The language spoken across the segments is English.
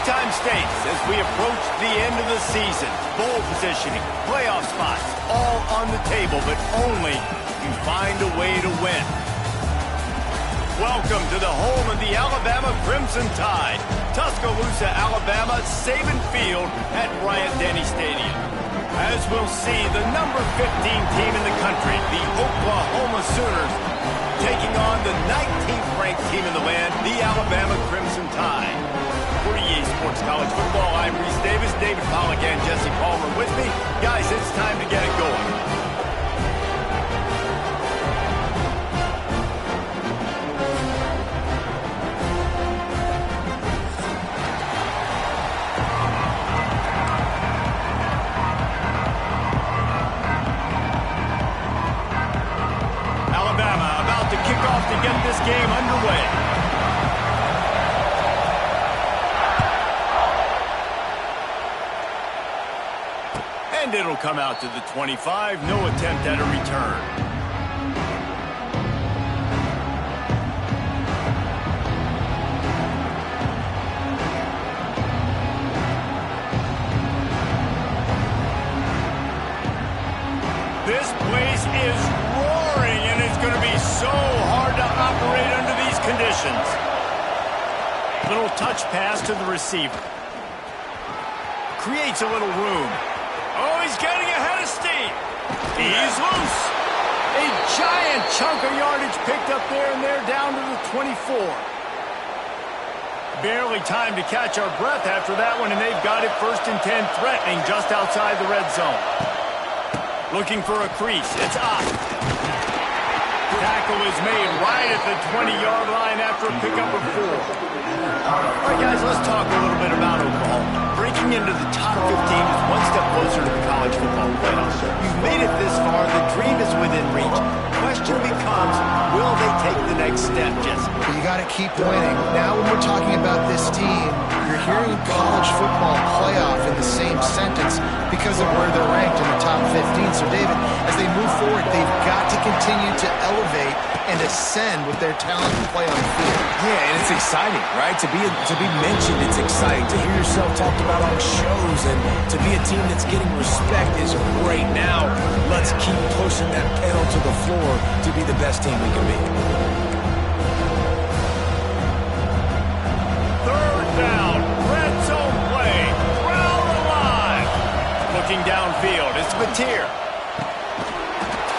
Big-time stakes as we approach the end of the season. Bowl positioning, playoff spots, all on the table, but only you find a way to win. Welcome to the home of the Alabama Crimson Tide. Tuscaloosa, Alabama, Saban Field at Bryant-Denny Stadium. As we'll see, the number 15 team in the country, the Oklahoma Sooners, taking on the 19th ranked team in the land, the Alabama Crimson Tide. For EA Sports College Football, I'm Reese Davis, David Pollack, and Jesse Palmer with me. Guys, it's time to get it going. To get this game underway. And it'll come out to the 25. No attempt at a return. This place is roaring, and it's going to be so hard to operate under these conditions. Little touch pass to the receiver. Creates a little room. Oh, he's getting ahead of steam. He's loose. A giant chunk of yardage picked up there, and they're down to the 24. Barely time to catch our breath after that one, and they've got it 1st and 10, threatening just outside the red zone. Looking for a crease. It's up. Tackle is made right at the 20-yard line after a pickup of 4. All right, guys, let's talk a little bit about Oklahoma. Breaking into the top 15 is one step closer to the college football playoffs. You've made it this far. The dream is within reach. Question becomes, will they take the next step, Jesse? But you got to keep winning. Now when we're talking about this team, you're hearing college football playoff in the same sentence because of where they're ranked in the top 15. So, David, as they move forward, they've got to continue to elevate and ascend with their talent and play on the field. Yeah, and it's exciting, right? To be mentioned, it's exciting. To hear yourself talked about on shows and to be a team that's getting respect is great. Now, let's keep pushing that pedal to the floor to be the best team we can be. 3rd down, red zone play, crowd alive. Looking downfield, it's Mateer.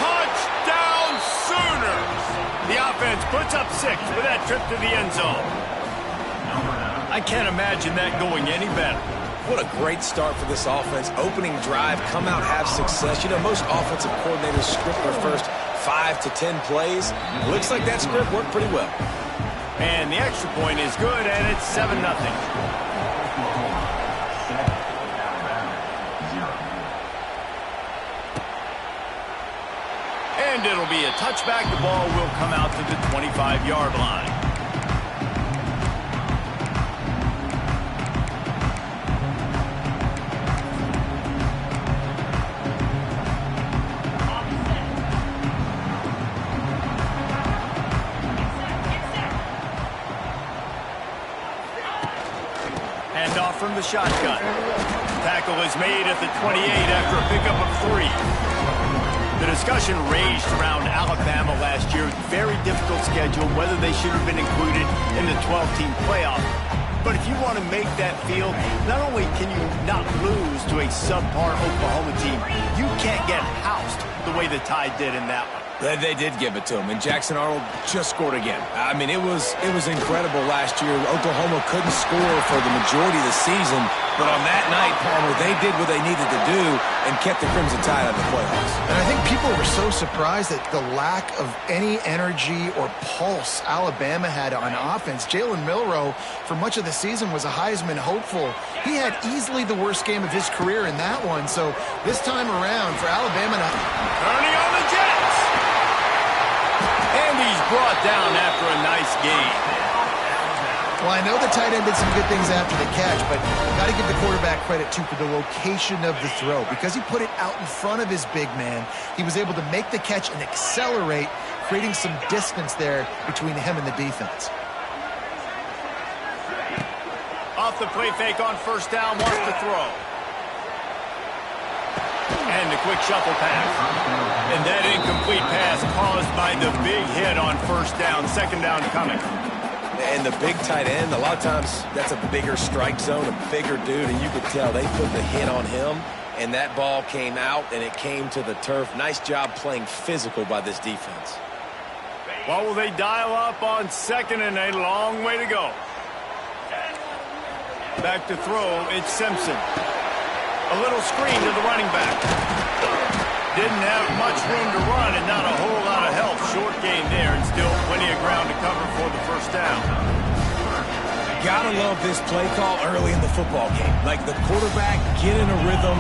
Touchdown Sooners! The offense puts up 6 with that trip to the end zone. I can't imagine that going any better. What a great start for this offense. Opening drive, come out, have success. You know, most offensive coordinators script their first 5 to 10 plays. Looks like that script worked pretty well. And the extra point is good, and it's 7-0. And it'll be a touchback. The ball will come out to the 25-yard line. Handoff from the shotgun. Tackle is made at the 28 after a pickup of 3. The discussion raged around Alabama last year. Very difficult schedule, whether they should have been included in the 12-team playoff. But if you want to make that field, not only can you not lose to a subpar Oklahoma team, you can't get housed the way the Tide did in that one. They did give it to him, and Jackson Arnold just scored again. I mean, it was incredible last year. Oklahoma couldn't score for the majority of the season, but on that night, Palmer, they did what they needed to do and kept the Crimson Tide out of the playoffs. And I think people were so surprised at the lack of any energy or pulse Alabama had on offense. Jalen Milroe, for much of the season, was a Heisman hopeful. He had easily the worst game of his career in that one. So this time around, for Alabama to... Turning on the Jets! And he's brought down after a nice game. Well, I know the tight end did some good things after the catch, but got to give the quarterback credit, too, for the location of the throw. Because he put it out in front of his big man, he was able to make the catch and accelerate, creating some distance there between him and the defense. Off the play fake on first down, wants to throw. And the quick shuffle pass. And that incomplete pass caused by the big hit on first down. Second down coming. And the big tight end, a lot of times that's a bigger strike zone, a bigger dude, and you could tell they put the hit on him, and that ball came out, and it came to the turf. Nice job playing physical by this defense. What will they dial up on second and a long way to go? Back to throw, it's Simpson. A little screen to the running back. Didn't have much room to run and not a whole lot of help. Short gain there and still plenty of ground to cover for the first down. Gotta love this play call early in the football game. Like the quarterback, get in a rhythm,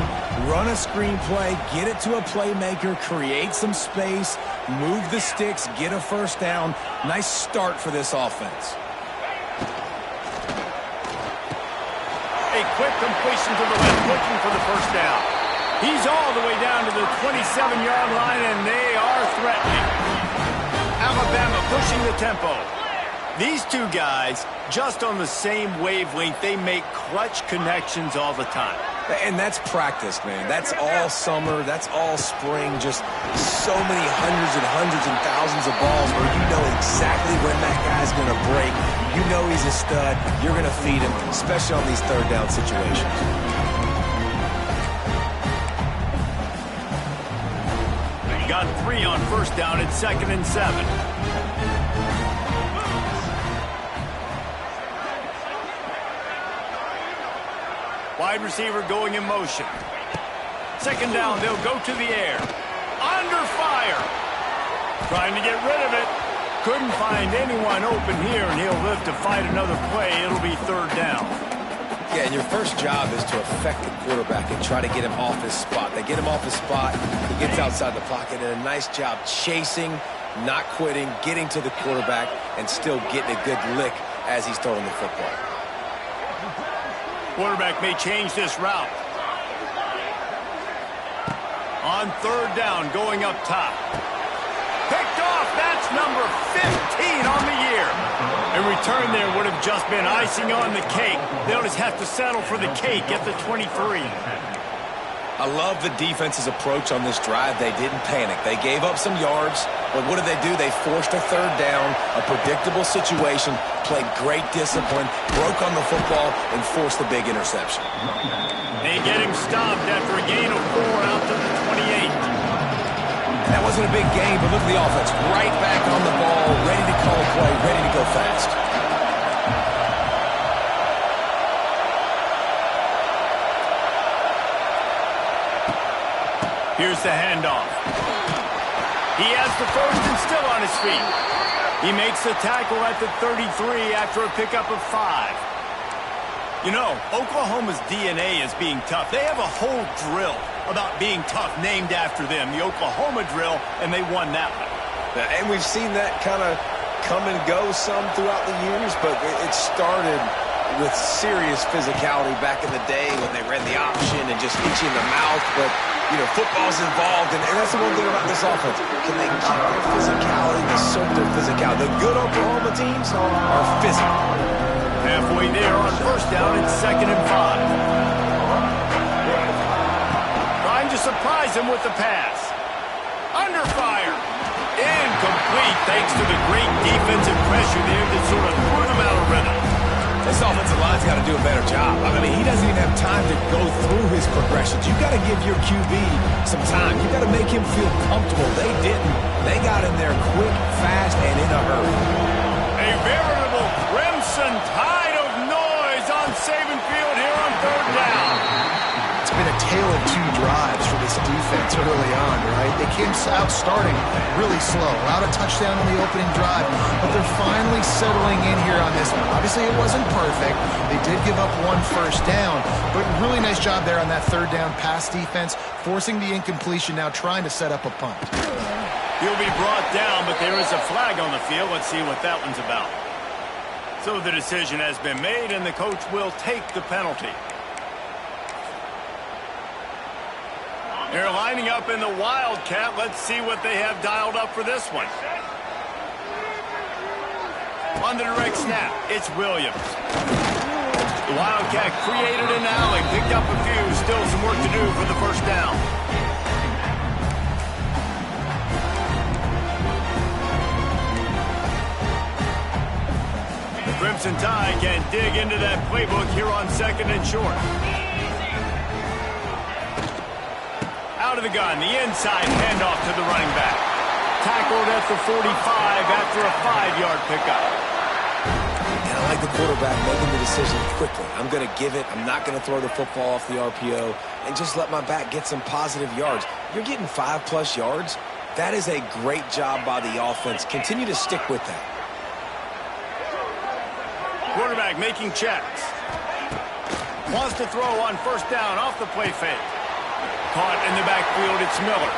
run a screen play, get it to a playmaker, create some space, move the sticks, get a first down. Nice start for this offense. A quick completion to the left, looking for the first down. He's all the way down to the 27-yard line, and they are threatening. Alabama pushing the tempo. These two guys, just on the same wavelength, they make clutch connections all the time. And that's practice, man. That's all summer. That's all spring. Just so many hundreds and thousands of balls where you know exactly when that guy's going to break. You know he's a stud. You're going to feed him, especially on these third down situations. Got 3 on first down at 2nd and 7. Wide receiver going in motion. Second down, they'll go to the air. Under fire. Trying to get rid of it. Couldn't find anyone open here, and he'll live to fight another play. It'll be third down. Yeah, and your first job is to affect the quarterback and try to get him off his spot. They get him off his spot, he gets outside the pocket, and a nice job chasing, not quitting, getting to the quarterback, and still getting a good lick as he's throwing the football. Quarterback may change this route. On third down, going up top. Picked off, that's number 15 on the year. A return there would have just been icing on the cake. They'll just have to settle for the cake at the 23. I love the defense's approach on this drive. They didn't panic. They gave up some yards, but what did they do? They forced a third down, a predictable situation, played great discipline, broke on the football, and forced the big interception. They get him stopped after a gain of 4 out to the 28. That wasn't a big game, but look at the offense. Right back on the ball, ready to call a play, ready to go fast. Here's the handoff. He has the first and still on his feet. He makes the tackle at the 33 after a pickup of 5. You know, Oklahoma's DNA is being tough. They have a whole drill about being tough named after them, the Oklahoma drill, and they won that one. And we've seen that kind of come and go some throughout the years, but it started with serious physicality back in the day when they ran the option and just hit you in the mouth. But, you know, football's involved, and that's the one thing about this offense. Can they keep their physicality, assert their physicality? The good Oklahoma teams are physical. Halfway there on first down, it's 2nd and 5. Trying to surprise him with the pass. Under fire. Incomplete thanks to the great defensive pressure there that sort of threw them out of rhythm. This offensive line's got to do a better job. I mean, he doesn't even have time to go through his progressions. You've got to give your QB some time. You've got to make him feel comfortable. They didn't. They got in there quick, fast, and in a hurry. A veritable crimson tide of noise on Saban Field here on third down. It's been a tale of 2 drives for this defense early on, right? They came out starting really slow, allowed a touchdown on the opening drive, but they're finally settling in here on this one. Obviously, it wasn't perfect. They did give up 1 first down, but really nice job there on that third down pass defense, forcing the incompletion, now trying to set up a punt. He'll be brought down, but there is a flag on the field. Let's see what that one's about. So the decision has been made, and the coach will take the penalty. They're lining up in the Wildcat. Let's see what they have dialed up for this one. On the direct snap, it's Williams. The Wildcat created an alley, picked up a few, still some work to do for the first down. The Crimson Tide can dig into that playbook here on 2nd and short. Out of the gun, the inside handoff to the running back. Tackled at the 45 after a 5-yard pickup. And I like the quarterback making the decision quickly. I'm going to give it. I'm not going to throw the football off the RPO and just let my back get some positive yards. You're getting 5+ yards. That is a great job by the offense. Continue to stick with that. Quarterback making checks. Wants to throw on first down off the play fake. Caught in the backfield, it's Miller.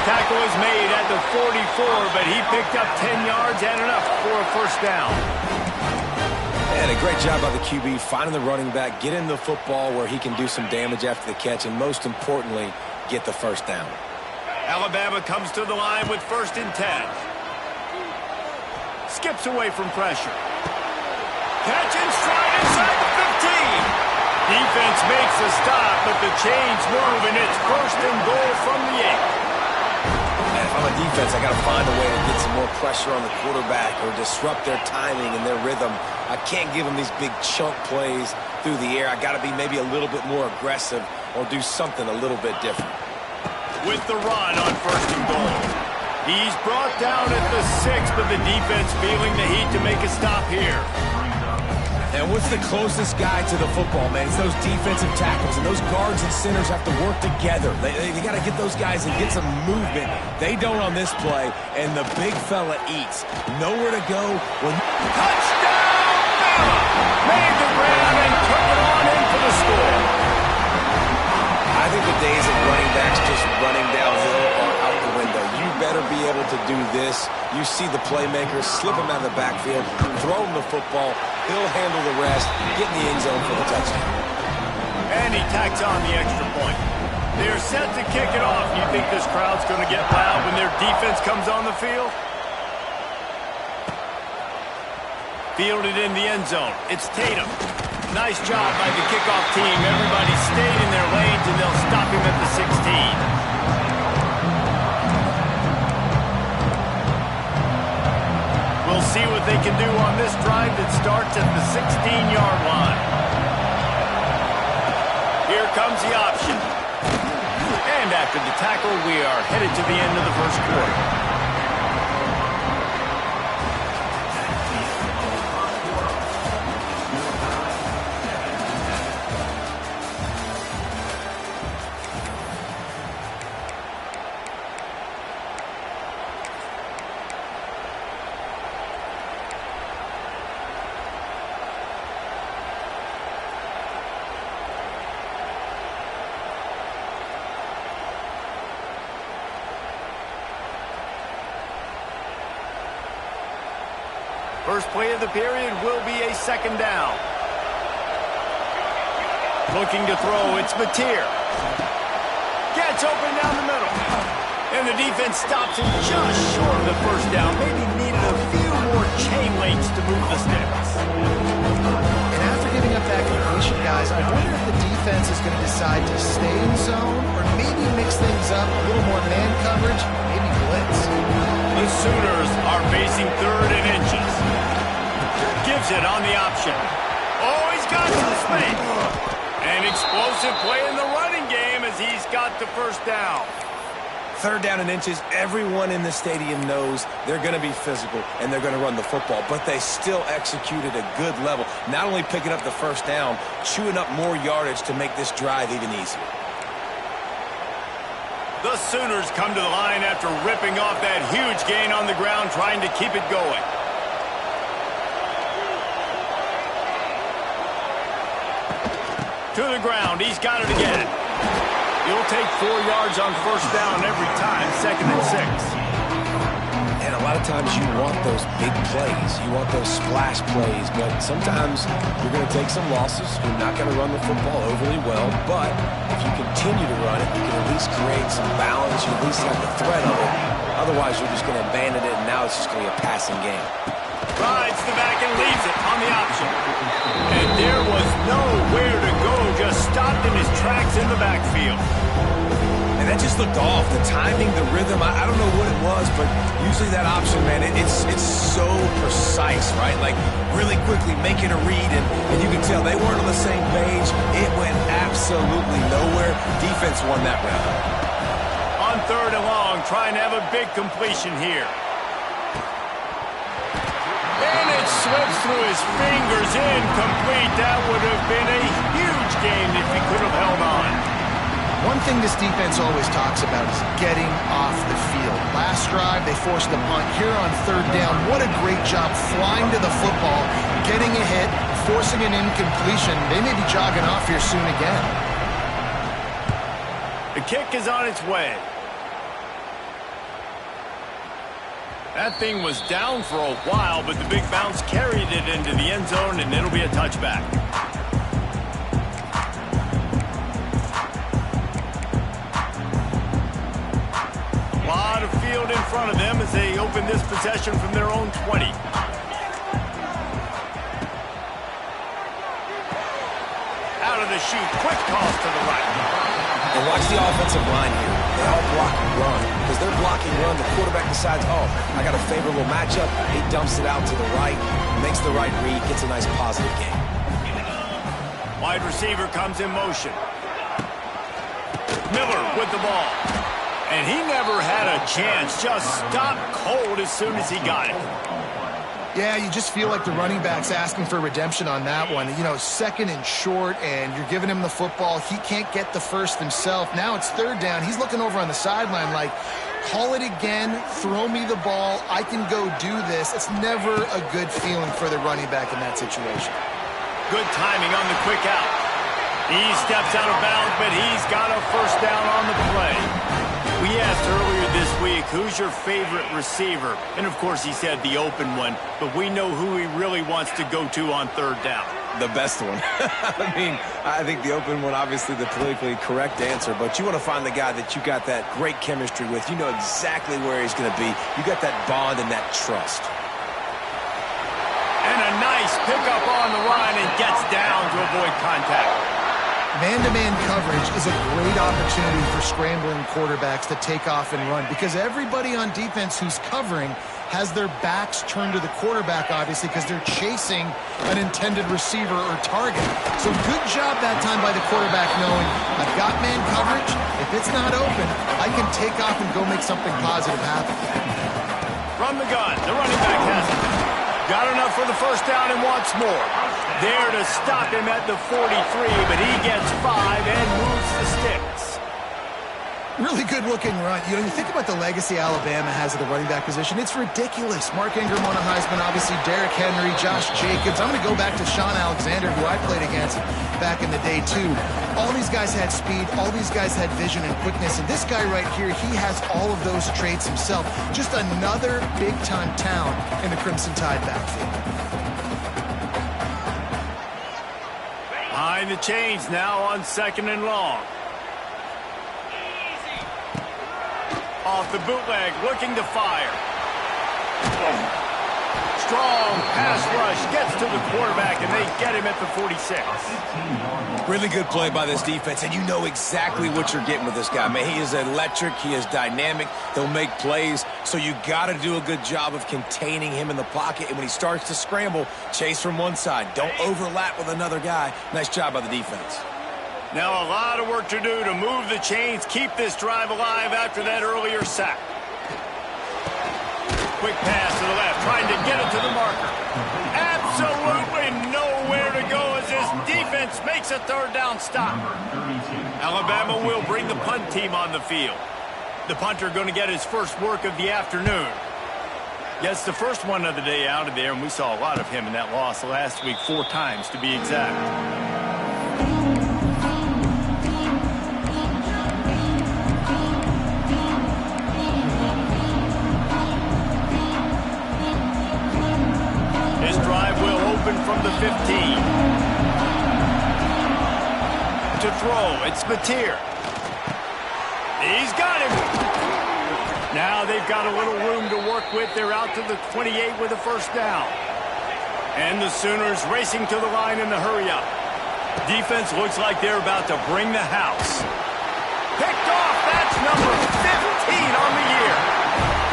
Tackle is made at the 44, but he picked up 10 yards and enough for a first down. And a great job by the QB finding the running back, getting the football where he can do some damage after the catch, and most importantly, get the first down. Alabama comes to the line with 1st and 10. Skips away from pressure. Catch and stride inside the 15. Defense makes a stop, but the chains move, and it's 1st and goal from the 8. And if I'm a defense, I got to find a way to get some more pressure on the quarterback or disrupt their timing and their rhythm. I can't give them these big chunk plays through the air. I got to be maybe a little bit more aggressive or do something a little bit different. With the run on 1st and goal. He's brought down at the 6, but the defense feeling the heat to make a stop here. And what's the closest guy to the football, man? It's those defensive tackles, and those guards and centers have to work together. They got to get those guys and get some movement. They don't on this play, and the big fella eats. Nowhere to go. Touchdown, Bama! Made the grab and took it on in for the score. I think the days of running backs just running downhill are out the window. You better be able to do this. You see the playmakers, slip him out of the backfield, throw him the football. He'll handle the rest, get in the end zone for the touchdown. And he tacks on the extra point. They're set to kick it off. You think this crowd's going to get loud when their defense comes on the field? Fielded in the end zone. It's Tatum. Nice job by the kickoff team. Everybody stayed in their lanes, and they'll stop him at the 16. We'll see what they can do on this drive that starts at the 16-yard line. Here comes the option. And after the tackle, we are headed to the end of the first quarter. First play of the period will be a 2nd down. Looking to throw, it's Mateer. Gets open down the middle. And the defense stops him just short of the first down. Maybe needed a few more chain links to move the sticks. And after giving up that completion, guys, I wonder if the defense is going to decide to stay in zone or maybe mix things up, a little more man coverage, maybe blitz. The Sooners are facing 3rd and inches. Gives it on the option. Oh, he's got some space. An explosive play in the running game as he's got the first down. 3rd down and inches. Everyone in the stadium knows they're going to be physical and they're going to run the football, but they still executed a good level. Not only picking up the first down, chewing up more yardage to make this drive even easier. The Sooners come to the line after ripping off that huge gain on the ground, trying to keep it going. To the ground, he's got it again. He'll take 4 yards on first down every time, 2nd and 6. And a lot of times you want those big plays. You want those splash plays, but sometimes you're going to take some losses. You're not going to run the football overly well, but if you continue to run it, you can at least create some balance. You at least have the threat of it. Otherwise, you're just going to abandon it, and now it's just going to be a passing game. Rides the back and leaves it on the option. And stopped in his tracks in the backfield. And that just looked off. The timing, the rhythm, I don't know what it was, but usually that option, man, it's so precise, right? Like, really quickly making a read, and you can tell they weren't on the same page. It went absolutely nowhere. Defense won that round. On 3rd and long, trying to have a big completion here. And it slips through his fingers, incomplete. That would have been a huge game if he could have held on. One thing this defense always talks about is getting off the field. Last drive, they forced the punt. Here on 3rd down, what a great job flying to the football, getting a hit, forcing an incompletion. They may be jogging off here soon again. The kick is on its way. That thing was down for a while, but the big bounce carried it into the end zone, and it'll be a touchback. A lot of field in front of them as they open this possession from their own 20. Out of the chute, quick toss to the right. And watch the offensive line here. They all block and run. Because they're blocking run, the quarterback decides, oh, I got a favorable matchup. He dumps it out to the right, makes the right read, gets a nice positive gain. Wide receiver comes in motion. Miller with the ball. And he never had a chance. Just stopped cold as soon as he got it. Yeah, you just feel like the running back's asking for redemption on that one. You know, 2nd and short, and you're giving him the football. He can't get the first himself. Now it's 3rd down. He's looking over on the sideline like, call it again, throw me the ball, I can go do this. It's never a good feeling for the running back in that situation. Good timing on the quick out. He steps out of bounds, but he's got a first down on the play. We asked earlier this week, who's your favorite receiver? And, of course, he said the open one, but we know who he really wants to go to on 3rd down. The best one. I mean, I think the open one, obviously the politically correct answer, but you want to find the guy that you got that great chemistry with. You know exactly where he's going to be. You got that bond and that trust. And a nice pickup on the line and gets down to avoid contact. Man-to-man coverage is a great opportunity for scrambling quarterbacks to take off and run because everybody on defense who's covering has their backs turned to the quarterback, obviously, because they're chasing an intended receiver or target. So good job that time by the quarterback knowing, I've got man coverage. If it's not open, I can take off and go make something positive happen. From the gun, the running back has it. Got enough for the first down and wants more. There to stop him at the 43, but he gets 5 and moves the sticks. Really good-looking run. You know, you think about the legacy Alabama has at the running back position. It's ridiculous. Mark Ingram won a Heisman, obviously Derrick Henry, Josh Jacobs. I'm going to go back to Sean Alexander, who I played against back in the day, too. All these guys had speed. All these guys had vision and quickness. And this guy right here, he has all of those traits himself. Just another big-time talent in the Crimson Tide backfield. Behind the chains now on 2nd and long. Off the bootleg, looking to fire. Strong pass rush, gets to the quarterback, and they get him at the 46. Really good play by this defense, and you know exactly what you're getting with this guy. Man, he is electric, he is dynamic, he'll make plays, so you got to do a good job of containing him in the pocket, and when he starts to scramble, chase from one side. Don't overlap with another guy. Nice job by the defense. Now a lot of work to do to move the chains, keep this drive alive after that earlier sack. Quick pass to the left, trying to get it to the marker. Absolutely nowhere to go as this defense makes a 3rd down stop. Alabama will bring the punt team on the field. The punter going to get his first work of the afternoon. Gets the first one of the day out of there, and we saw a lot of him in that loss last week, 4 times to be exact. From the 15. To throw, it's Mateer. He's got him. Now they've got a little room to work with. They're out to the 28 with a first down. And the Sooners racing to the line in the hurry up. Defense looks like they're about to bring the house. Picked off. That's number 15 on the year.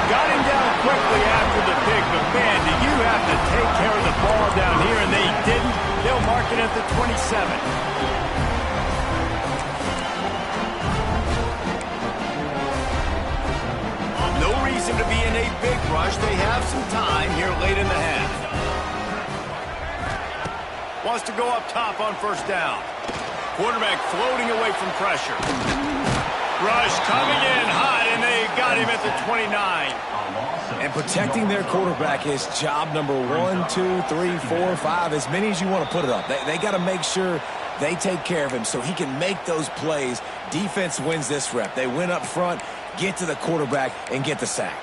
Got him down quickly after the pick, but man, do you have to take care of the ball down here, and they didn't. They'll mark it at the 27. No reason to be in a big rush. They have some time here late in the half. Wants to go up top on first down. Quarterback floating away from pressure. Rush coming in hot, and they got him at the 29. And protecting their quarterback is job number 1, 2, 3, 4, 5, as many as you want to put it up. They got to make sure they take care of him so he can make those plays. Defense wins this rep. They win up front, get to the quarterback, and get the sack.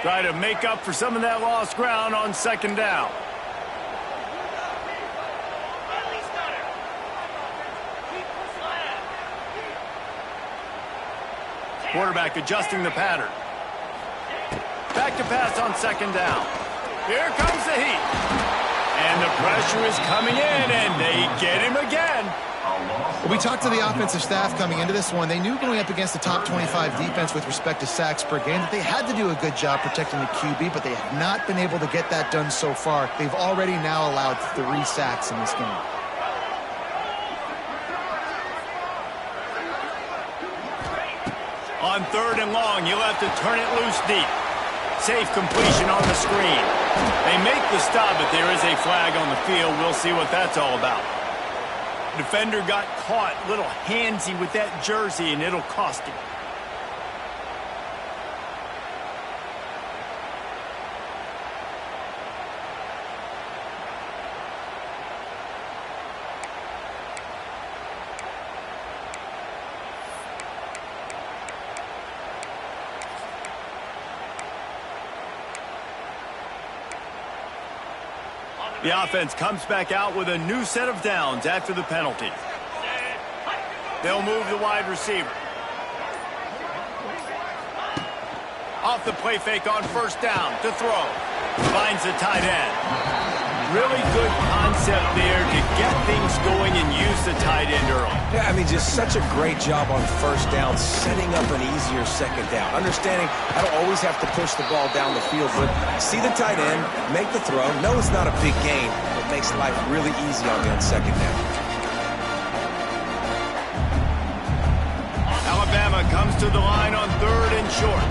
Try to make up for some of that lost ground on second down. Quarterback adjusting the pattern. Back to pass on second down. Here comes the heat. And the pressure is coming in, and they get him again. Well, we talked to the offensive staff coming into this one. They knew going up against the top 25 defense with respect to sacks per game that they had to do a good job protecting the QB, but they have not been able to get that done so far. They've already now allowed 3 sacks in this game. On third and long, you'll have to turn it loose deep. Safe completion on the screen. They make the stop, but there is a flag on the field. We'll see what that's all about. Defender got caught a little handsy with that jersey, and it'll cost him. The offense comes back out with a new set of downs after the penalty. They'll move the wide receiver. Off the play fake on first down to throw. Finds the tight end. Really good concept there to get things going and use the tight end early. Yeah, I mean, just such a great job on first down, setting up an easier second down. Understanding I don't always have to push the ball down the field, but see the tight end, make the throw. No, it's not a big gain, but makes life really easy on me on second down. Alabama comes to the line on third and short.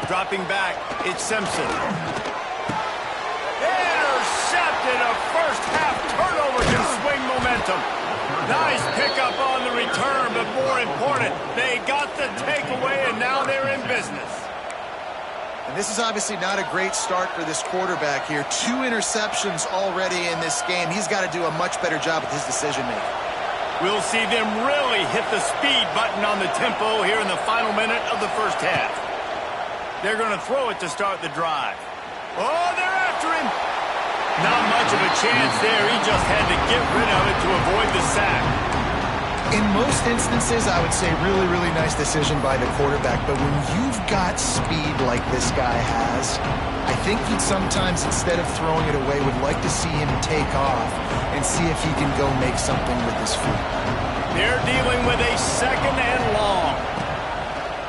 Dropping back, it's Simpson. Intercepted. A first half turnover can swing momentum. Nice pickup on the return, but more important, they got the takeaway, and now they're in business. And this is obviously not a great start for this quarterback here. 2 interceptions already in this game. He's got to do a much better job with his decision-making. We'll see them really hit the speed button on the tempo here in the final minute of the first half. They're going to throw it to start the drive. Oh, they're after him. Not much of a chance there. He just had to get rid of it to avoid the sack. In most instances, I would say really, really nice decision by the quarterback. But when you've got speed like this guy has, I think he'd sometimes, instead of throwing it away, would like to see him take off and see if he can go make something with his feet. They're dealing with a second and long.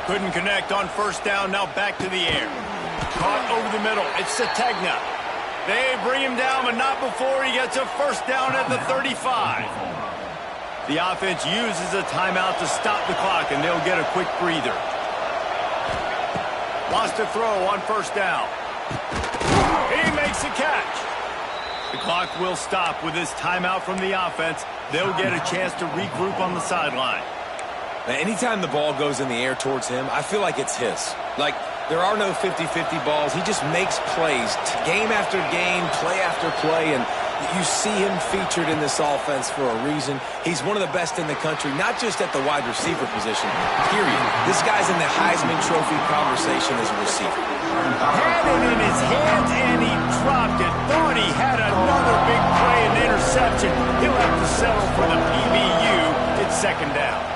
Couldn't connect on first down, now back to the air. Caught over the middle, it's Sategna. They bring him down, but not before he gets a first down at the 35. The offense uses a timeout to stop the clock, and they'll get a quick breather. Wants to throw on first down. He makes a catch. The clock will stop with this timeout from the offense. They'll get a chance to regroup on the sideline. Now, anytime the ball goes in the air towards him, I feel like it's his. Like, there are no 50-50 balls. He just makes plays, game after game, play after play, and you see him featured in this offense for a reason. He's one of the best in the country, not just at the wide receiver position, period. This guy's in the Heisman Trophy conversation as a receiver. Had it in his hands, and he dropped it. Thought he had another big play and interception. He'll have to settle for the PBU. It's second down.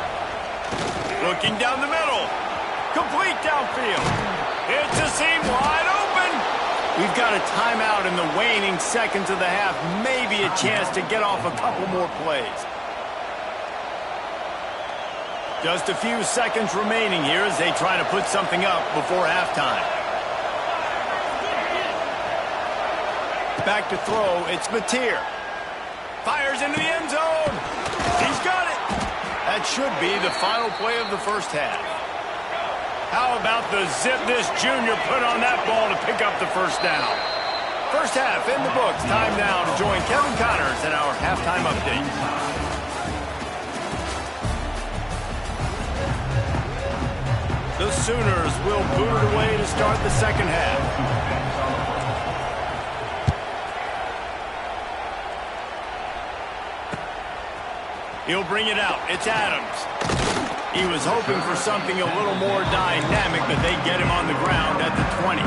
Looking down the middle. Complete downfield. It's a seam wide open. We've got a timeout in the waning seconds of the half. Maybe a chance to get off a couple more plays. Just a few seconds remaining here as they try to put something up before halftime. Back to throw, it's Mateer. Fires into the end zone. He's got it. That should be the final play of the first half. How about the zip this junior put on that ball to pick up the first down? First half in the books. Time now to join Kevin Connors in our halftime update. The Sooners will boot it away to start the second half. He'll bring it out. It's Adams. He was hoping for something a little more dynamic, but they get him on the ground at the 20.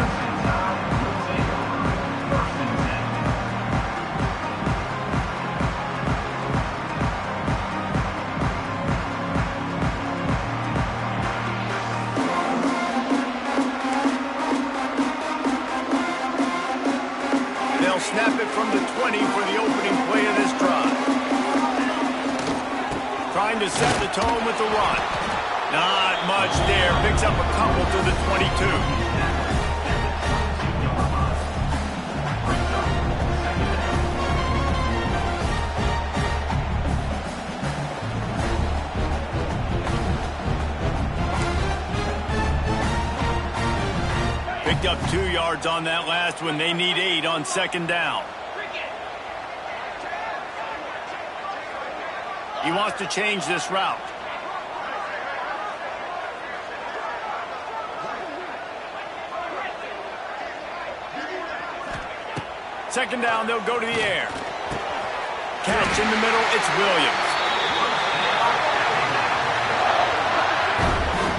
They'll snap it from the 20 for the opening play of this drive. Trying to set the tone with the run. Not much there. Picks up a couple to the 22. Picked up 2 yards on that last one. They need 8 on second down. He wants to change this route. Second down, they'll go to the air. Catch in the middle, it's Williams.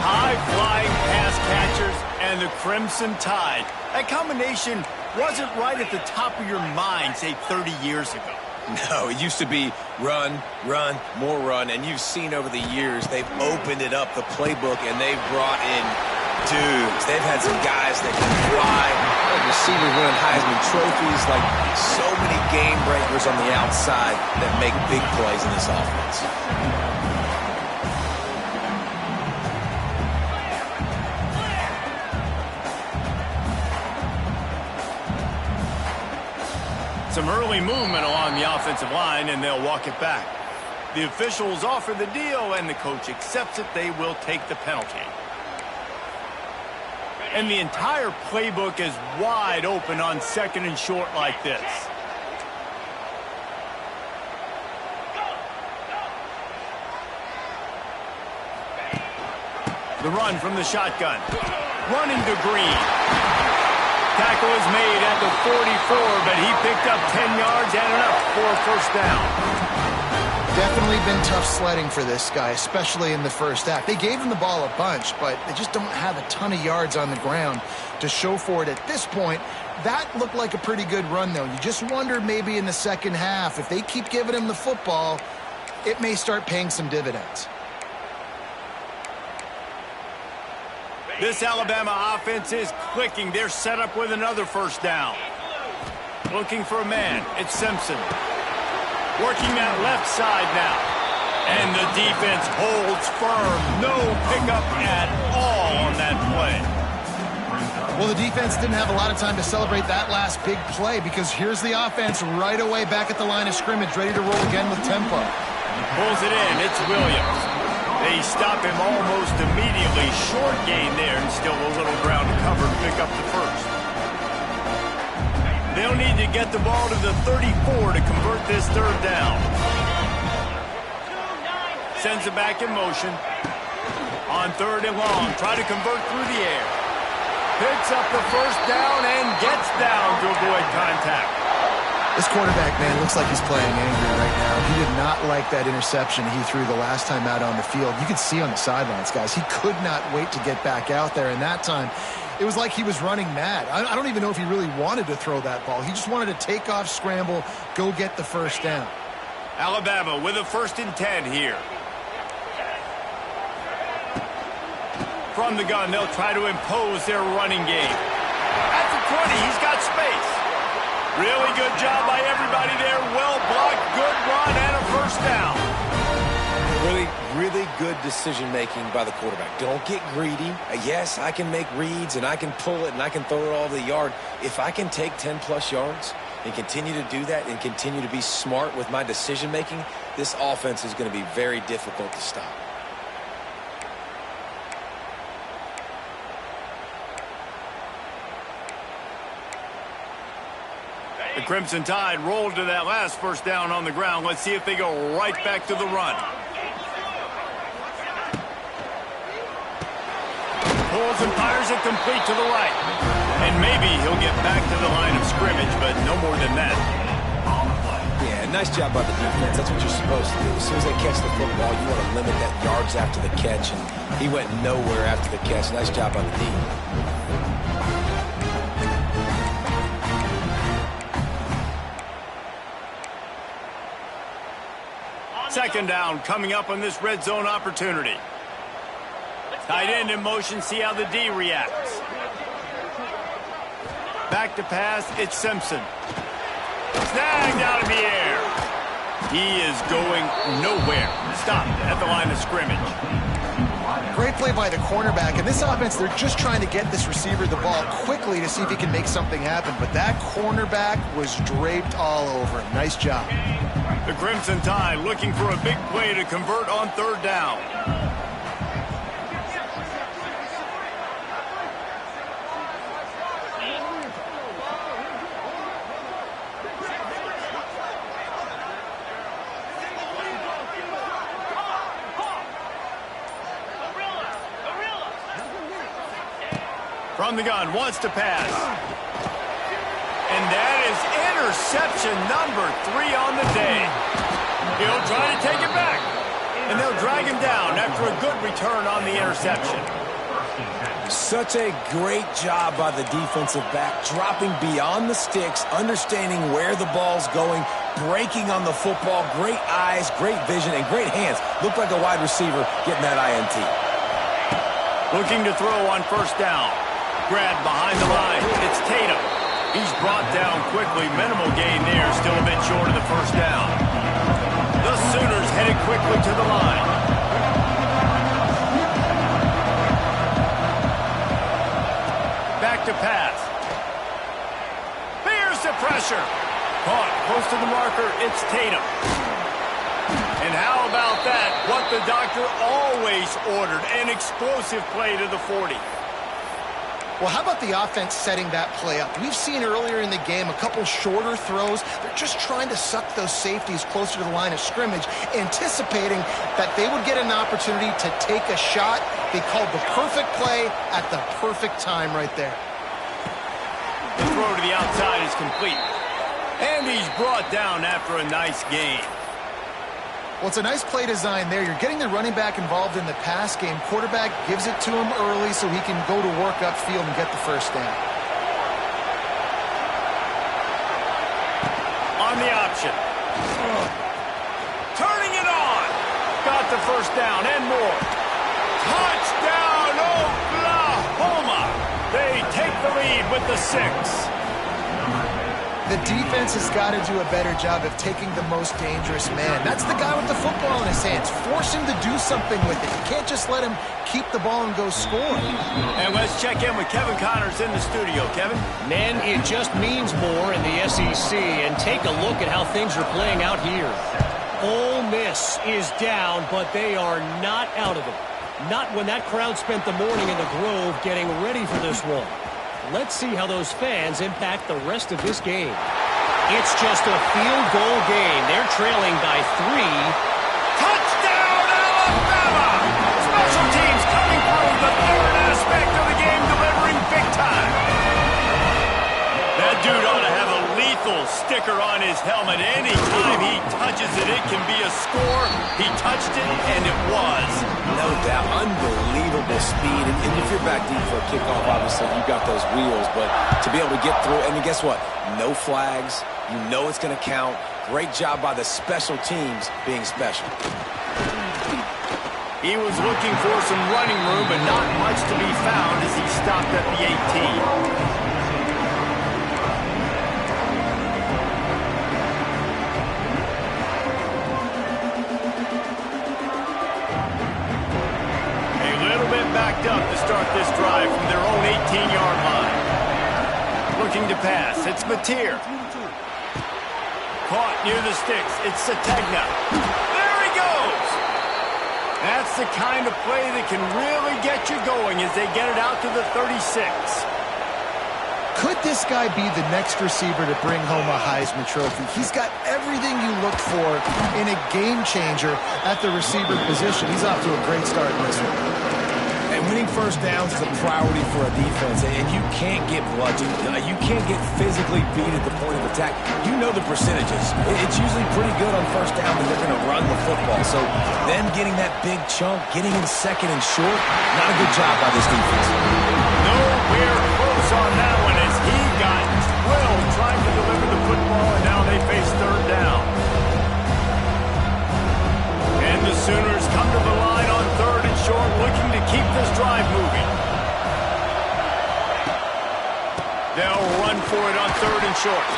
High-flying pass catchers and the Crimson Tide. That combination wasn't right at the top of your mind, say, 30 years ago. No, it used to be run, run, more run, and you've seen over the years they've opened it up, the playbook, and they've brought in dudes. They've had some guys that can fly, receivers winning Heisman trophies, like so many game breakers on the outside that make big plays in this offense. Some early movement along the offensive line, and they'll walk it back. The officials offer the deal, and the coach accepts it. They will take the penalty. And the entire playbook is wide open on second and short like this. The run from the shotgun. Running to Green. Tackle is made at the 44, but he picked up 10 yards and enough for a first down. Definitely been tough sledding for this guy, especially in the first half. They gave him the ball a bunch, but they just don't have a ton of yards on the ground to show for it at this point. That looked like a pretty good run, though. You just wonder maybe in the second half, if they keep giving him the football, it may start paying some dividends. This Alabama offense is clicking. They're set up with another first down. Looking for a man. It's Simpson. Working that left side now. And the defense holds firm. No pickup at all on that play. Well, the defense didn't have a lot of time to celebrate that last big play because here's the offense right away back at the line of scrimmage, ready to roll again with tempo. Pulls it in. It's Williams. They stop him almost immediately. Short gain there and still a little ground to cover to pick up the first. They'll need to get the ball to the 34 to convert this third down. Sends it back in motion. On third and long. Try to convert through the air. Picks up the first down and gets down to avoid contact. This quarterback, man, looks like he's playing angry right now. He did not like that interception he threw the last time out on the field. You could see on the sidelines, guys, he could not wait to get back out there. And that time, it was like he was running mad. I don't even know if he really wanted to throw that ball. He just wanted to take off, scramble, go get the first down. Alabama with a 1st and 10 here. From the gun, they'll try to impose their running game. At the 20, he's got space. Really good job by everybody there. Well blocked, good run, and a first down. Really good decision-making by the quarterback. Don't get greedy. Yes, I can make reads, and I can pull it, and I can throw it all over the yard. If I can take 10-plus yards and continue to do that and continue to be smart with my decision-making, this offense is going to be very difficult to stop. The Crimson Tide rolled to that last first down on the ground. Let's see if they go right back to the run. Pulls and fires it complete to the right. And maybe he'll get back to the line of scrimmage, but no more than that. Yeah, nice job by the defense. That's what you're supposed to do. As soon as they catch the football, you want to limit that yards after the catch, and he went nowhere after the catch. Nice job by the D. Second down coming up on this red zone opportunity. Tight end in motion, see how the D reacts. Back to pass, it's Simpson. Snagged out of the air. He is going nowhere. Stopped at the line of scrimmage. Great play by the cornerback. In this offense, they're just trying to get this receiver the ball quickly to see if he can make something happen. But that cornerback was draped all over him. Nice job. The Crimson Tide looking for a big play to convert on third down. From the gun, wants to pass. And that is interception number 3 on the day. He'll try to take it back. And they'll drag him down after a good return on the interception. Such a great job by the defensive back, dropping beyond the sticks, understanding where the ball's going, breaking on the football. Great eyes, great vision, and great hands. Looked like a wide receiver getting that INT. Looking to throw on first down. Grab behind the line. It's Tatum. He's brought down quickly. Minimal gain there. Still a bit short of the first down. The Sooners headed quickly to the line. Back to pass. Fears the pressure. Caught close to the marker. It's Tatum. And how about that? What the doctor always ordered. An explosive play to the 40. Well, how about the offense setting that play up? We've seen earlier in the game a couple shorter throws. They're just trying to suck those safeties closer to the line of scrimmage, anticipating that they would get an opportunity to take a shot. They called the perfect play at the perfect time right there. The throw to the outside is complete. And he's brought down after a nice gain. Well, it's a nice play design there. You're getting the running back involved in the pass game. Quarterback gives it to him early so he can go to work upfield and get the first down. On the option. Turning it on. Got the first down and more. Touchdown, Oklahoma. They take the lead with the 6. The defense has got to do a better job of taking the most dangerous man. That's the guy with the football in his hands. Force him to do something with it. You can't just let him keep the ball and go score. And let's check in with Kevin Connors in the studio. Kevin? Men, it just means more in the SEC. And take a look at how things are playing out here. Ole Miss is down, but they are not out of it. Not when that crowd spent the morning in the Grove getting ready for this one. Let's see how those fans impact the rest of this game. It's just a field goal game. They're trailing by 3. Touchdown, Alabama! Special teams coming through the third aspect of the game, delivering big time. That dude ought to have a lethal sticker on his helmet. Anytime he touches it, it can be a score. He touched it, and it was. No doubt. Unbelievable speed. And if you're back deep for a kickoff, obviously, you got those wheels. But to be able to get through, and guess what? No flags. You know it's going to count. Great job by the special teams being special. He was looking for some running room, but not much to be found as he stopped at the 18. Backed up to start this drive from their own 18-yard line. Looking to pass. It's Mateer. Caught near the sticks. It's Sategna. There he goes! That's the kind of play that can really get you going as they get it out to the 36. Could this guy be the next receiver to bring home a Heisman Trophy? He's got everything you look for in a game changer at the receiver position. He's off to a great start in this one. Winning first downs is a priority for a defense, and you can't get bludgeoned. You can't get physically beat at the point of attack. You know the percentages. It's usually pretty good on first down that they're going to run the football. So them getting that big chunk, getting in second and short, not a good job by this defense. Nowhere close on that one as he got drilled trying to deliver the football, and now they face third down. And the Sooners come to the line on third and short, looking to keep this drive moving. They'll run for it on third and short.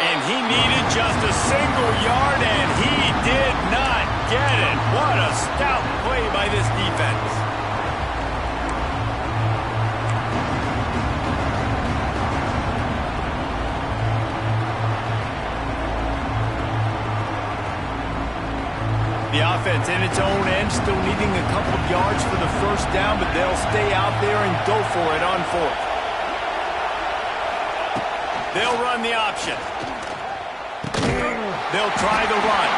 And he needed just a single yard, and he did not get it. What a stout play by this defense. The offense in its own end, still needing a couple of yards for the first down, but they'll stay out there and go for it on fourth. They'll run the option. They'll try the run.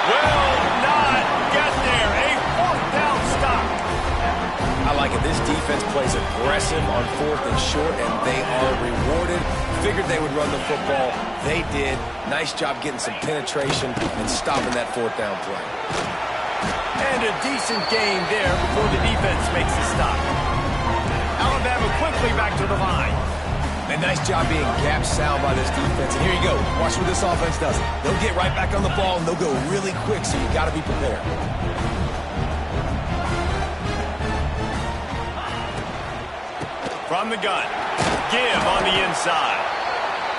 Will not get there. A fourth down stop. I like it. This defense plays aggressive on fourth and short, and they are rewarded. Figured they would run the football. They did. Nice job getting some penetration and stopping that fourth down play. And a decent gain there before the defense makes the stop. Alabama quickly back to the line. A nice job being gap sound by this defense. And here you go. Watch what this offense does. They'll get right back on the ball, and they'll go really quick, so you got to be prepared. From the gun. Give on the inside.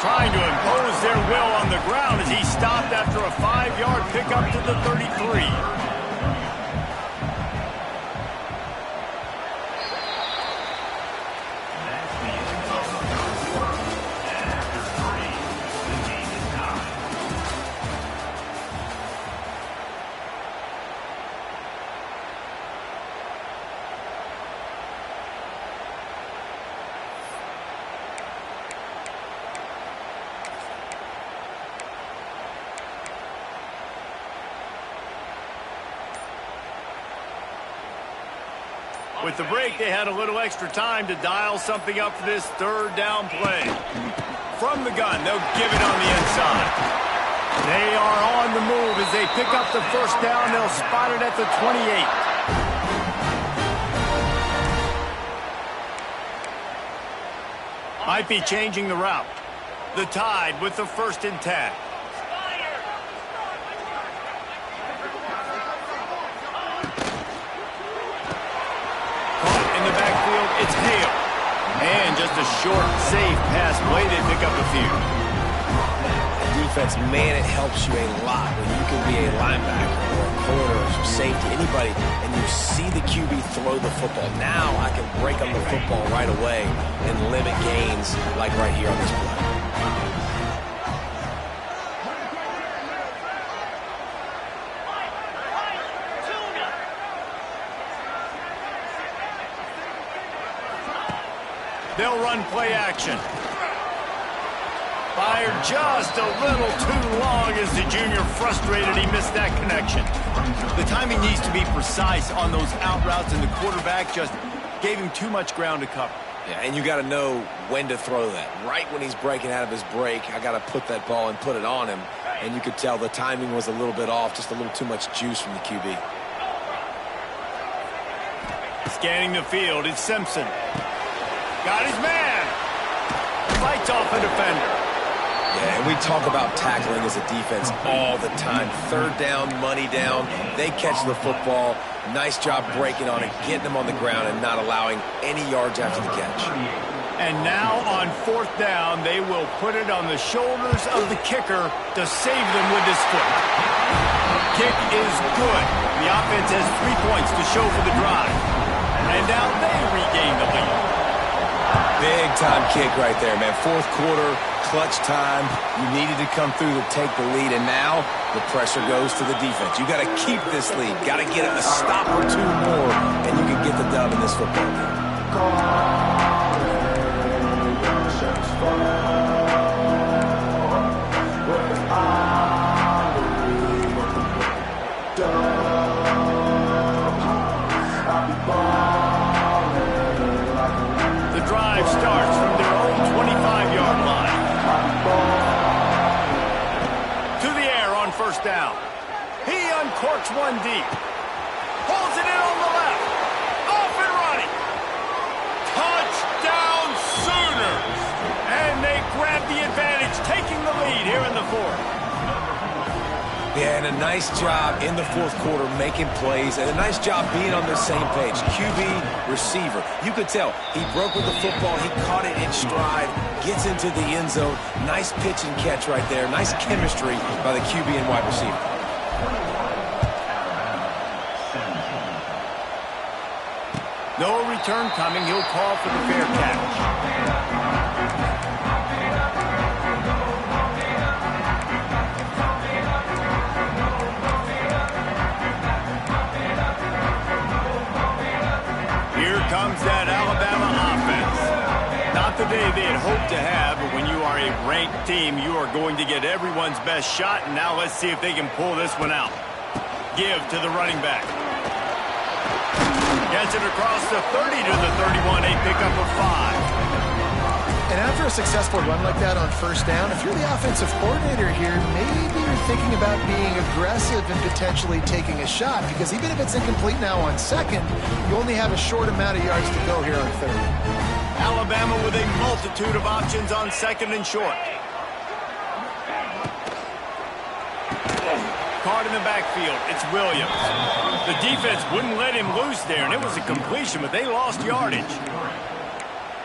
Trying to impose their will on the ground as he stopped after a 5-yard pickup to the 33. With the break, they had a little extra time to dial something up for this third down play. From the gun, they'll give it on the inside. They are on the move as they pick up the first down. They'll spot it at the 28. Might be changing the route. The Tide with the 1st and 10. In the backfield, it's Hale. And just a short, safe pass play. They pick up a few. Defense, man, it helps you a lot when you can be a linebacker or a corner or some safety, anybody, and you see the QB throw the football. Now I can break on the football right away and limit gains like right here on this play. They'll run play action. Fired just a little too long as the junior frustrated. He missed that connection. The timing needs to be precise on those out routes, and the quarterback just gave him too much ground to cover. Yeah, and you got to know when to throw that. Right when he's breaking out of his break, I got to put that ball and put it on him. And you could tell the timing was a little bit off, just a little too much juice from the QB. Scanning the field, it's Simpson. Got his man. Fights off a defender. Yeah, and we talk about tackling as a defense all the time. Third down, money down. They catch the football. Nice job breaking on it, getting them on the ground, and not allowing any yards after the catch. And now on fourth down, they will put it on the shoulders of the kicker to save them with his foot. Kick is good. The offense has 3 points to show for the drive. And now they regain the lead. Big-time kick right there, man. Fourth quarter, clutch time. You needed to come through to take the lead, and now the pressure goes to the defense. You got to keep this lead. Got to get a stop or two more, and you can get the dub in this football game. The drive starts from their own 25-yard line. To the air on first down. He uncorks one deep. Pulls it in on the left. Off and running. Touchdown Sooners! And they grab the advantage, taking the lead here in the fourth. Yeah, and a nice job in the fourth quarter making plays, and a nice job being on the same page. QB, receiver. You could tell he broke with the football. He caught it in stride, gets into the end zone. Nice pitch and catch right there. Nice chemistry by the QB and wide receiver. No return coming. He'll call for the fair catch. Here comes that Alabama offense. Not the day they had hoped to have, but when you are a ranked team, you are going to get everyone's best shot, and now let's see if they can pull this one out. Give to the running back. Gets it across the 30 to the 31, a pickup of 5. And after a successful run like that on first down, if you're the offensive coordinator here, maybe you're thinking about being aggressive and potentially taking a shot, because even if it's incomplete now on second, you only have a short amount of yards to go here on third. Alabama with a multitude of options on second and short. Caught in the backfield, it's Williams. The defense wouldn't let him loose there, and it was a completion, but they lost yardage.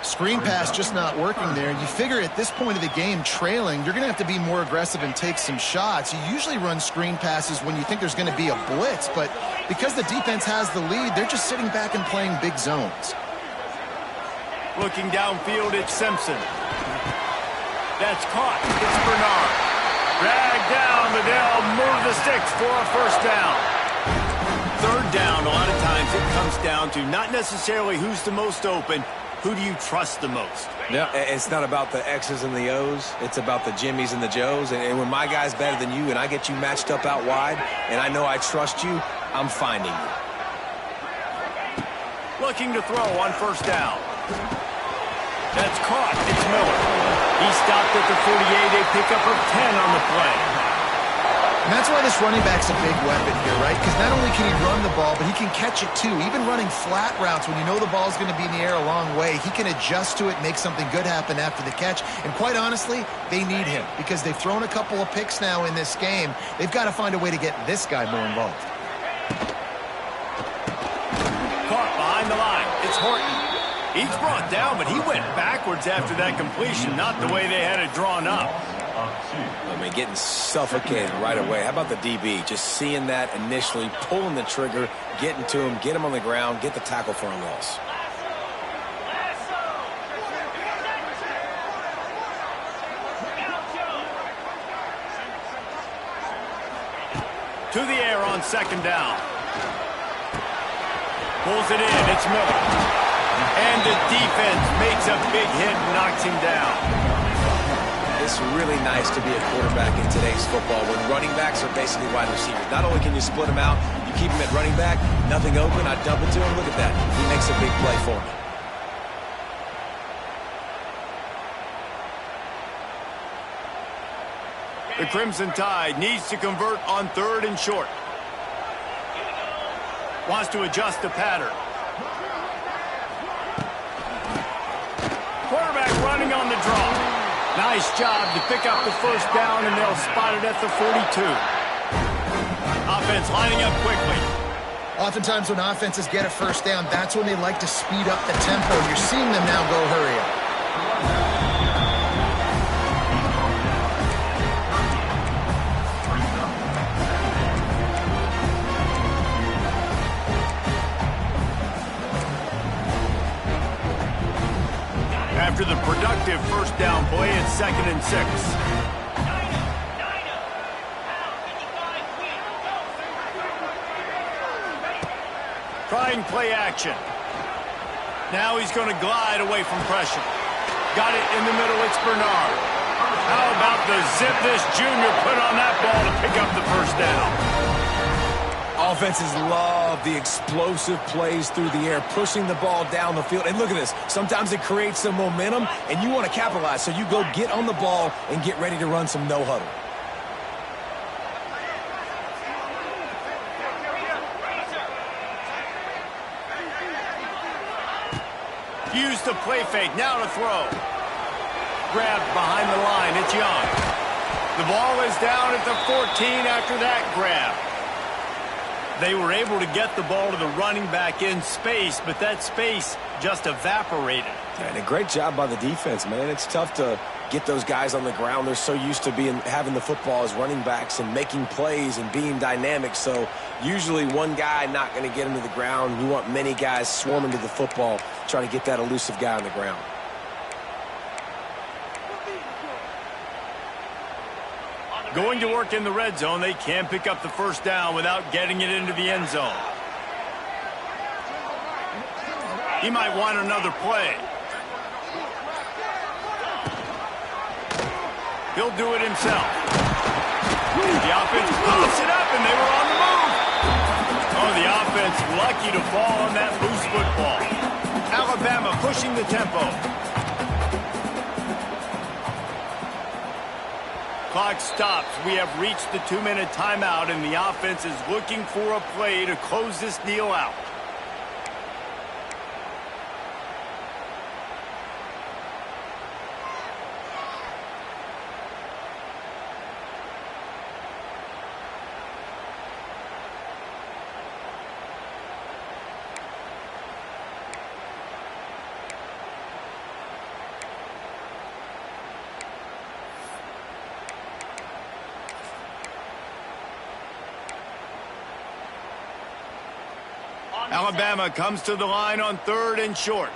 Screen pass just not working there. You figure at this point of the game, trailing, you're going to have to be more aggressive and take some shots. You usually run screen passes when you think there's going to be a blitz, but because the defense has the lead, they're just sitting back and playing big zones. Looking downfield, it's Simpson. That's caught. It's Bernard. Dragged down, but they'll move the sticks for a first down. Third down, a lot of times it comes down to not necessarily who's the most open, who do you trust the most? Yeah, it's not about the X's and the O's. It's about the Jimmies and the Joes. And when my guy's better than you and I get you matched up out wide and I know I trust you, I'm finding you. Looking to throw on first down. That's caught. It's Miller. He stopped at the 48, a pickup of 10 on the play. And that's why this running back's a big weapon here, right? Because not only can he run the ball, but he can catch it too. Even running flat routes when you know the ball's going to be in the air a long way, he can adjust to it, make something good happen after the catch. And quite honestly, they need him because they've thrown a couple of picks now in this game. They've got to find a way to get this guy more involved. Caught behind the line. It's Horton. He's brought down, but he went backwards after that completion, not the way they had it drawn up. I mean, getting suffocated right away. How about the DB? Just seeing that initially, pulling the trigger, getting to him, get him on the ground, get the tackle for a loss. To the air on second down. Pulls it in. It's Miller. And the defense makes a big hit and knocks him down. It's really nice to be a quarterback in today's football when running backs are basically wide receivers. Not only can you split them out, you keep him at running back, nothing open, I dump it to him. Look at that. He makes a big play for me. The Crimson Tide needs to convert on third and short. Wants to adjust the pattern. Quarterback running on the draw. Nice job to pick up the first down, and they'll spot it at the 42. Offense lining up quickly. Oftentimes when offenses get a first down, that's when they like to speed up the tempo. You're seeing them now go hurry up. After the productive first down play, it's 2nd and 6. Trying play action. Now he's going to glide away from pressure. Got it in the middle, it's Bernard. How about the zip this junior put on that ball to pick up the first down? Offenses love the explosive plays through the air, pushing the ball down the field. And look at this. Sometimes it creates some momentum, and you want to capitalize. So you go get on the ball and get ready to run some no-huddle. Use the play fake. Now to throw. Grabbed behind the line. It's Young. The ball is down at the 14 after that grab. They were able to get the ball to the running back in space, but that space just evaporated. And a great job by the defense, man. It's tough to get those guys on the ground. They're so used to having the football as running backs and making plays and being dynamic. So usually one guy not going to get him to the ground. You want many guys swarming to the football, trying to get that elusive guy on the ground. Going to work in the red zone, they can pick up the first down without getting it into the end zone. He might want another play. He'll do it himself. The offense pops it up, and they were on the move. Oh, the offense lucky to fall on that loose football. Alabama pushing the tempo. Clock stops. We have reached the 2-minute timeout, and the offense is looking for a play to close this deal out. Alabama comes to the line on 3rd and short.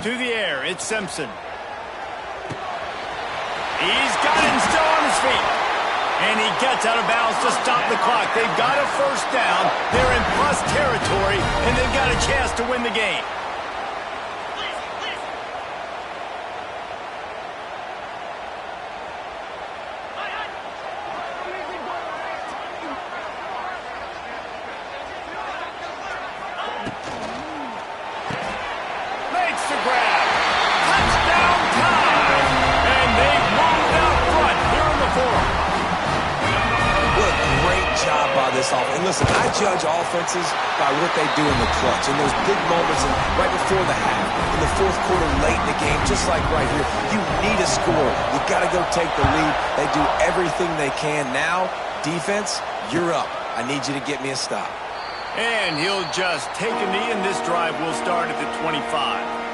To the air, it's Simpson. He's got it and still on his feet. And he gets out of bounds to stop the clock. They've got a first down. They're in plus territory, and they've got a chance to win the game. And listen, I judge offenses by what they do in the clutch, in those big moments, and right before the half, in the fourth quarter, late in the game, just like right here. You need a score. You got to go take the lead. They do everything they can. Now, defense, you're up. I need you to get me a stop. And he'll just take a knee, and this drive will start at the 25.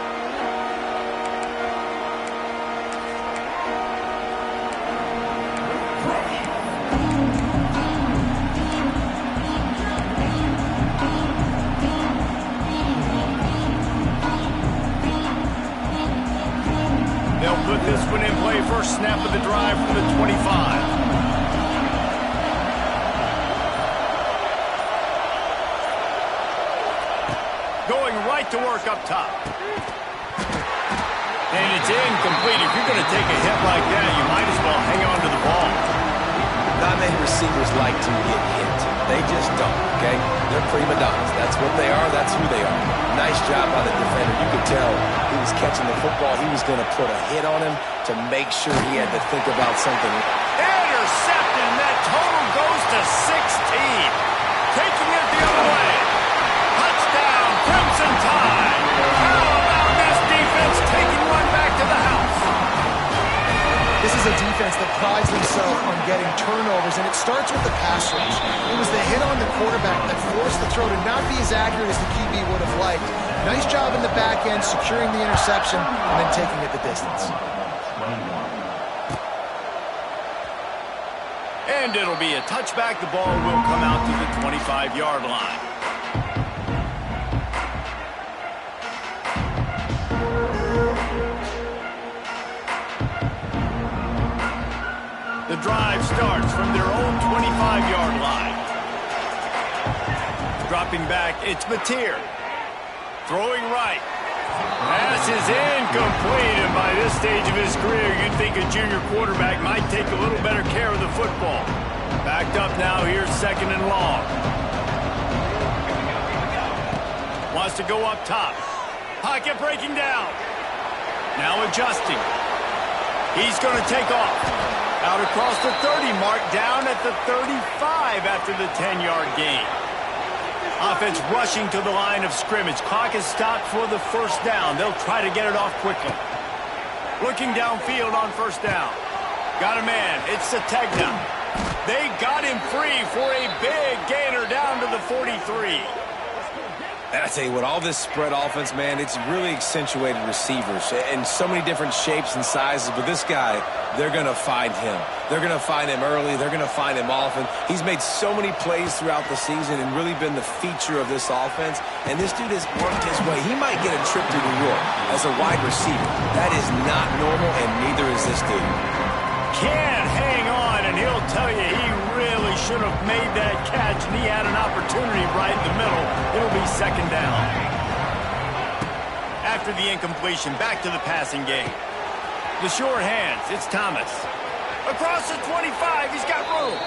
Put this one in play. First snap of the drive from the 25. Going right to work up top. And it's incomplete. If you're going to take a hit like that, you might as well hang on to the ball. Not many receivers like to get hit. They just don't, okay? They're prima donnas. That's what they are. That's who they are. Nice job by the defender. You could tell he was catching the football. He was going to put a hit on him to make sure he had to think about something. Intercepted, and that total goes to 16. offense that prides themselves on getting turnovers, and it starts with the pass rush. It was the hit on the quarterback that forced the throw to not be as accurate as the QB would have liked. Nice job in the back end, securing the interception, and then taking it the distance. And it'll be a touchback. The ball will come out to the 25-yard line. The drive starts from their own 25-yard line. Dropping back, it's Mateer. Throwing right. Pass is incomplete, and by this stage of his career, you'd think a junior quarterback might take a little better care of the football. Backed up now, here's 2nd and long. Wants to go up top. Pocket breaking down. Now adjusting. He's going to take off. Out across the 30 mark, down at the 35 after the 10-yard gain. Offense rushing to the line of scrimmage. Clock is stopped for the first down. They'll try to get it off quickly. Looking downfield on first down. Got a man. It's Sategna. They got him free for a big gainer down to the 43. And I tell you what, all this spread offense, man, it's really accentuated receivers in so many different shapes and sizes. But this guy, they're going to find him. They're going to find him early. They're going to find him often. He's made so many plays throughout the season and really been the feature of this offense. And this dude has worked his way. He might get a trip to New York as a wide receiver. That is not normal, and neither is this dude. Can't hang on, and he'll tell you he really should have made that catch, and he had an opportunity right in the middle. It'll be 2nd down. After the incompletion, back to the passing game. The short hands, it's Thomas. Across the 25, he's got room.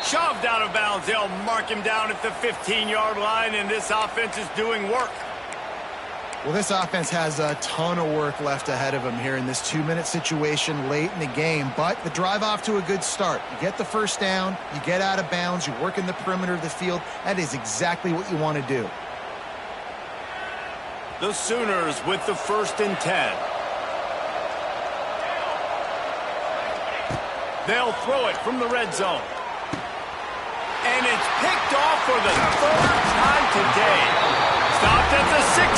Shoved out of bounds, they'll mark him down at the 15-yard line, and this offense is doing work. Well, this offense has a ton of work left ahead of them here in this 2-minute situation late in the game, but the drive off to a good start. You get the first down, you get out of bounds, you work in the perimeter of the field. That is exactly what you want to do. The Sooners with the 1st and 10. They'll throw it from the red zone. And it's picked off for the 3rd time today. Stopped at the 16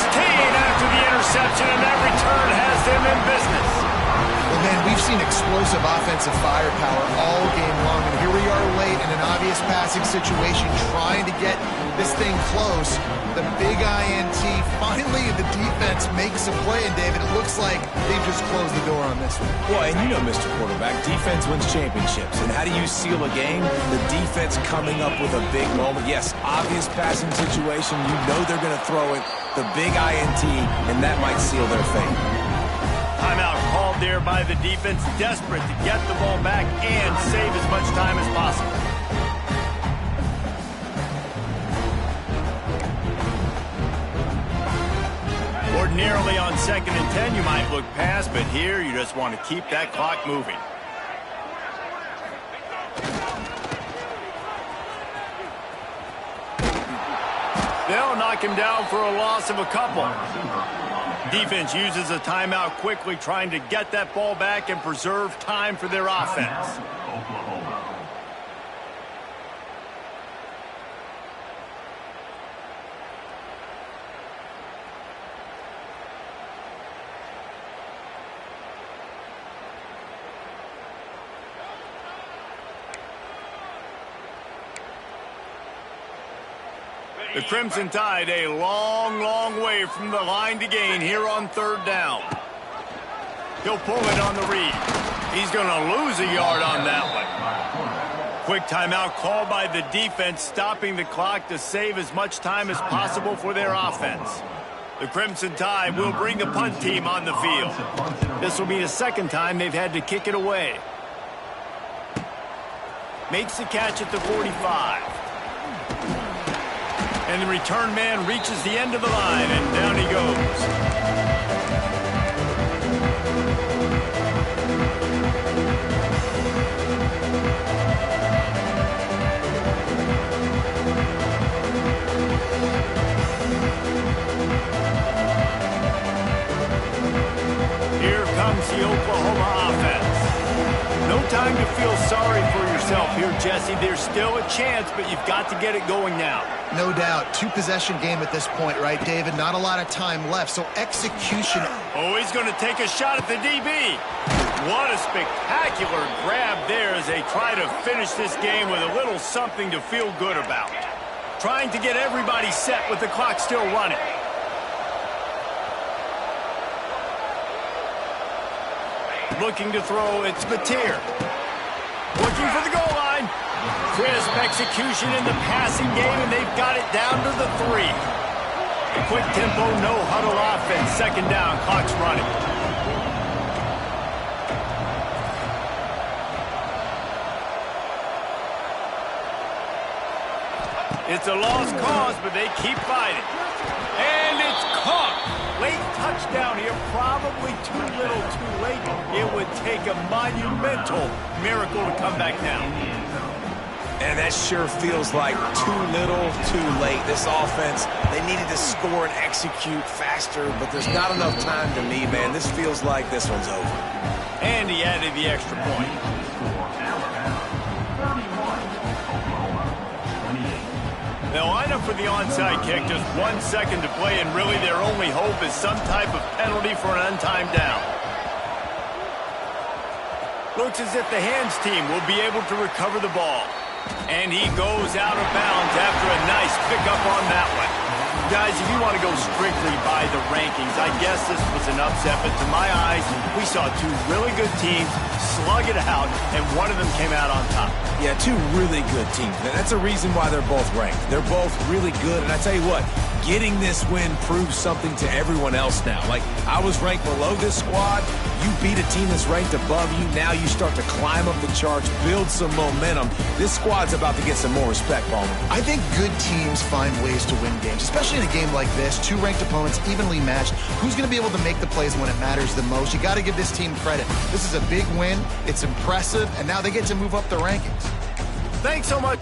after the interception, and that return has them in business. Well, man, we've seen explosive offensive firepower all game long, and here we are late in an obvious passing situation trying to get this thing close. The big INT, finally the defense makes a play, and David, it looks like they've just closed the door on this one. Well, and you know, Mr. Quarterback, defense wins championships. And how do you seal a game? The defense coming up with a big moment. Yes, obvious passing situation. You know they're going to throw it. The big INT, and that might seal their fate. Timeout called there by the defense, desperate to get the ball back and save as much time as possible. Ordinarily on 2nd and 10, you might look past, but here you just want to keep that clock moving. They'll knock him down for a loss of a couple. Defense uses a timeout quickly, trying to get that ball back and preserve time for their offense. The Crimson Tide a long, long way from the line to gain here on 3rd down. He'll pull it on the read. He's going to lose a yard on that one. Quick timeout called by the defense, stopping the clock to save as much time as possible for their offense. The Crimson Tide will bring the punt team on the field. This will be the 2nd time they've had to kick it away. Makes the catch at the 45. And the return man reaches the end of the line, and down he goes. Here comes the Oklahoma offense. No time yourself here, Jesse. There's still a chance, but you've got to get it going now. No doubt. Two-possession game at this point, right, David? Not a lot of time left, so execution. Oh, he's going to take a shot at the DB. What a spectacular grab there as they try to finish this game with a little something to feel good about. Trying to get everybody set with the clock still running. Looking to throw, it's Batir. Looking for the goal line. Crisp execution in the passing game, and they've got it down to the 3. Quick tempo, no huddle offense. Second down, clock's running. It's a lost cause, but they keep fighting. And it's caught. Late touchdown here, probably too little too late. It would take a monumental miracle to come back down. And that sure feels like too little, too late. This offense, they needed to score and execute faster, but there's not enough time to me, man. This feels like this one's over. And he added the extra point. They'll line up for the onside kick, just 1 second to play, and really their only hope is some type of penalty for an untimed down. Looks as if the hands team will be able to recover the ball. And he goes out of bounds after a nice pickup on that one. Guys, if you want to go strictly by the rankings, I guess this was an upset, but to my eyes, we saw two really good teams slug it out, and one of them came out on top. Yeah, two really good teams. Now, that's a reason why they're both ranked. They're both really good, and I tell you what, getting this win proves something to everyone else now. Like, I was ranked below this squad. You beat a team that's ranked above you. Now you start to climb up the charts, build some momentum. This squad's about to get some more respect, Bowman. I think good teams find ways to win games, especially in a game like this. Two ranked opponents, evenly matched. Who's going to be able to make the plays when it matters the most? You got to give this team credit. This is a big win. It's impressive, and now they get to move up the rankings. Thanks so much.